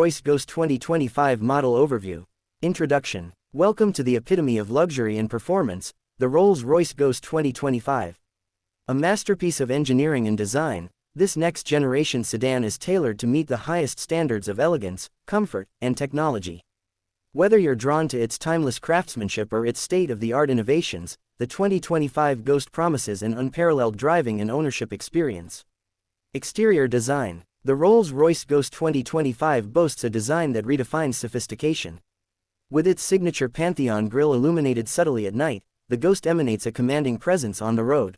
Rolls-Royce Ghost 2025 Model Overview. Introduction. Welcome to the epitome of luxury and performance, the Rolls-Royce Ghost 2025. A masterpiece of engineering and design, this next-generation sedan is tailored to meet the highest standards of elegance, comfort, and technology. Whether you're drawn to its timeless craftsmanship or its state-of-the-art innovations, the 2025 Ghost promises an unparalleled driving and ownership experience. Exterior design. The Rolls-Royce Ghost 2025 boasts a design that redefines sophistication. With its signature Pantheon grille illuminated subtly at night, the Ghost emanates a commanding presence on the road.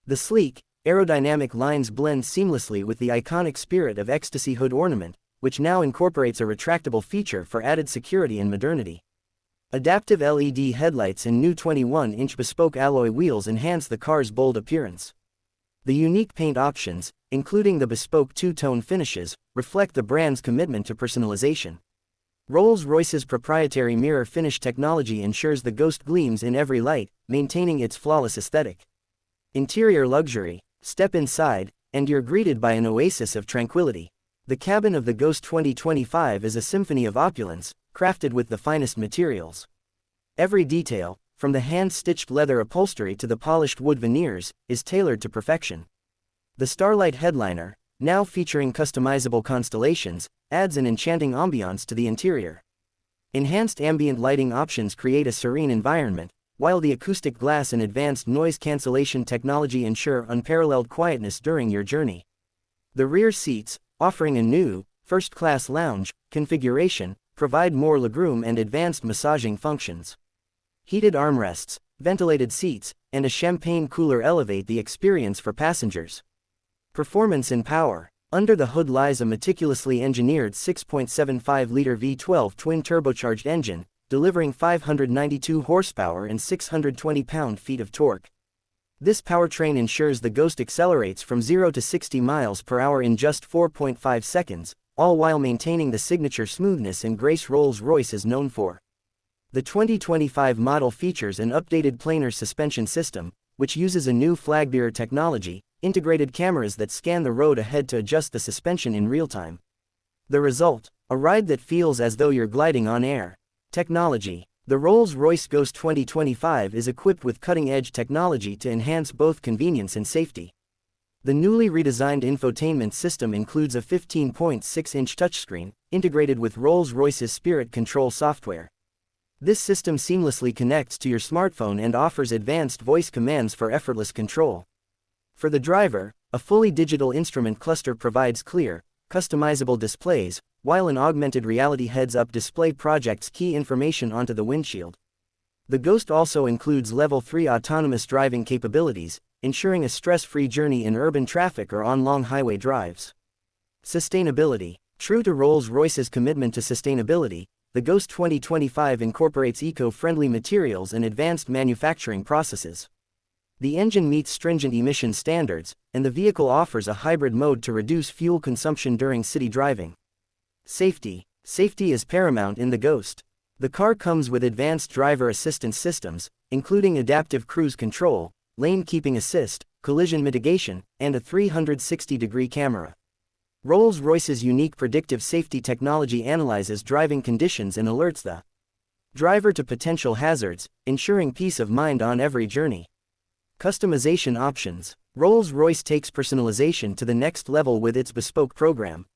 The sleek, aerodynamic lines blend seamlessly with the iconic Spirit of Ecstasy hood ornament, which now incorporates a retractable feature for added security and modernity. Adaptive LED headlights and new 21-inch bespoke alloy wheels enhance the car's bold appearance. The unique paint options, including the bespoke two-tone finishes, reflect the brand's commitment to personalization. Rolls-Royce's proprietary mirror finish technology ensures the Ghost gleams in every light, maintaining its flawless aesthetic. Interior luxury. Step inside, and you're greeted by an oasis of tranquility. The cabin of the Ghost 2025 is a symphony of opulence, crafted with the finest materials. Every detail, from the hand-stitched leather upholstery to the polished wood veneers, is tailored to perfection. The Starlight headliner, now featuring customizable constellations, adds an enchanting ambiance to the interior. Enhanced ambient lighting options create a serene environment, while the acoustic glass and advanced noise cancellation technology ensure unparalleled quietness during your journey. The rear seats, offering a new, first-class lounge configuration, provide more legroom and advanced massaging functions. Heated armrests, ventilated seats, and a champagne cooler elevate the experience for passengers. Performance and power. Under the hood lies a meticulously engineered 6.75-liter V12 twin-turbocharged engine, delivering 592 horsepower and 620 pound-feet of torque. This powertrain ensures the Ghost accelerates from 0 to 60 miles per hour in just 4.5 seconds, all while maintaining the signature smoothness and grace Rolls-Royce is known for. The 2025 model features an updated planar suspension system, which uses a new flagbearer technology, integrated cameras that scan the road ahead to adjust the suspension in real time. The result, a ride that feels as though you're gliding on air. Technology. The Rolls-Royce Ghost 2025 is equipped with cutting-edge technology to enhance both convenience and safety. The newly redesigned infotainment system includes a 15.6-inch touchscreen, integrated with Rolls-Royce's Spirit control software. This system seamlessly connects to your smartphone and offers advanced voice commands for effortless control. For the driver, a fully digital instrument cluster provides clear, customizable displays, while an augmented reality heads-up display projects key information onto the windshield. The Ghost also includes Level 3 autonomous driving capabilities, ensuring a stress-free journey in urban traffic or on long highway drives. Sustainability. True to Rolls-Royce's commitment to sustainability, the Ghost 2025 incorporates eco-friendly materials and advanced manufacturing processes. The engine meets stringent emission standards, and the vehicle offers a hybrid mode to reduce fuel consumption during city driving. Safety. Safety is paramount in the Ghost. The car comes with advanced driver assistance systems, including adaptive cruise control, lane keeping assist, collision mitigation, and a 360-degree camera. Rolls-Royce's unique predictive safety technology analyzes driving conditions and alerts the driver to potential hazards, ensuring peace of mind on every journey. Customization options. Rolls-Royce takes personalization to the next level with its Bespoke program.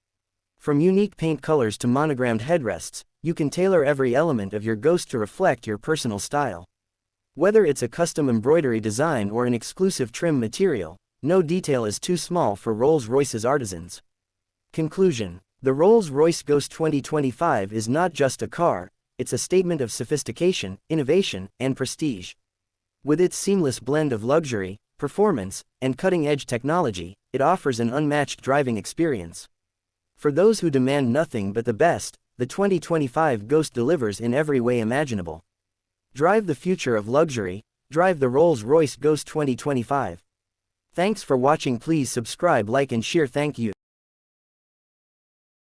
From unique paint colors to monogrammed headrests, you can tailor every element of your Ghost to reflect your personal style. Whether it's a custom embroidery design or an exclusive trim material, no detail is too small for Rolls-Royce's artisans. Conclusion. The Rolls-Royce Ghost 2025 is not just a car, it's a statement of sophistication, innovation, and prestige. With its seamless blend of luxury, performance, and cutting-edge technology, it offers an unmatched driving experience. For those who demand nothing but the best, the 2025 Ghost delivers in every way imaginable. Drive the future of luxury, drive the Rolls-Royce Ghost 2025. Thanks for watching. Please subscribe, like and share. Thank you.